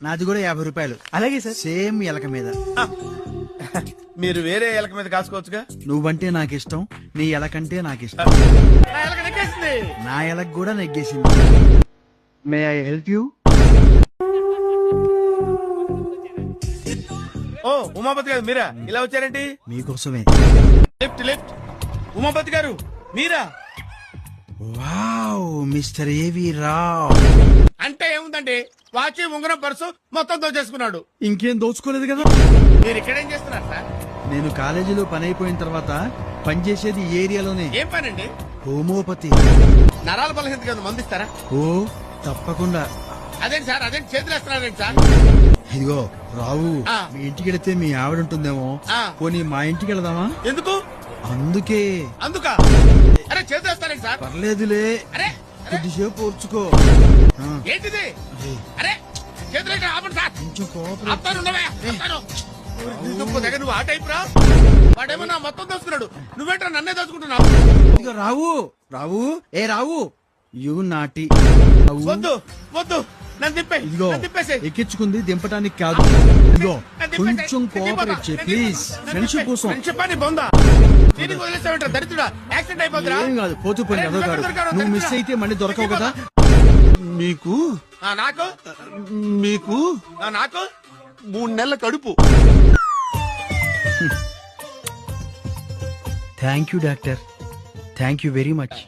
నాది కూడా 50 రూపాయలు. అలాగే సార్. సేమ్ ఎలక మీద. మీరు వేరే ఎలక మీద కాసుకోవచ్చుగా. నువ్వంటే నాకు ఇష్టం, నీ ఎలకంటే నాకు ఇష్టం. నా ఎలక నెక్కేసింది. నా ఎలక కూడా నెగ్గేసింది. May I help you? ఓ ఉమాపతి గారు మీరా, ఇలా వచ్చారేంటి? మీకోసమే. Lift lift. ఉమాపతి గారు మీరా? వావ్, మిస్టర్ ఏవి రావ్. అంటే ఏముందండి, వాచి ఉంగరం పర్సు మొత్తం దోచేసుకున్నాడు. ఇంకేం దోచుకోలేదు కదా. మీరు ఇక్కడేం చేస్తున్నారు సార్? నేను కాలేజీలో పని అయిపోయిన తర్వాత పనిచేసేది ఈ ఏరియాలోనే. ఏం పనండి? హోమోపతి. నరాల బలహీనత కదా మందిస్తారా? ఓ తప్పకుండా. అదేంటి సార్, అదేంటి చేతులు వేస్తున్నారేంటి సార్? ఇదిగో రావు, ఆ. మీ ఇంటికి వెళితే మీ ఆవిడ ఉంటుందేమో. ఆ. పోనీ మా ఇంటికి వెళదామా? ఎందుకు? అందుకే. అందుక? అరే చేతులు వేస్తారేంటి సార్? పర్లేదులే, అరే కొద్దిసేపు ఓర్చుకో. ఆ, ఏంటిది? అరే చేతులు అయితే ఆపండి సార్. కొంచెం కోఆపరేట్. ఆపుతాను, ఉండవే, ఆపుతాను. దగ్గర నువ్వు ఆ టైప్ రా. వాడేమో నా మొత్తం దోసుకున్నాడు, నువ్వేంట్రా నన్నే దోసుకుంటున్నావు? ఇదిగో రావు, రావు, ఏ రావు, యు నాటి. వద్దు వద్దు, నన్ను తిప్పే, ఇదిగో నన్ను తిప్పేసేయ్. ఎక్కించుకుంది దింపటానికి కాదు. ఇదిగో కొంచెం కోఆపరేట్ చేయి ప్లీజ్, ఫ్రెండ్షిప్ కోసం. ఫ్రెండ్షిప్ అని బొందా దీనికి వదిలేసావేంట్రా దరిద్రుడా? యాక్సిడెంట్ అయిపోతురా? ఏం కాదు, పోతూ పోయి అరే, అదోగాడు. దొరకడు, నువ్వు మిస్ దొరకడు. అయితే మళ్ళీ దొరకవు కదా. మీకు నాకు మీకు నాకు 3 నెలల కడుపు. Thank you doctor, thank you very much.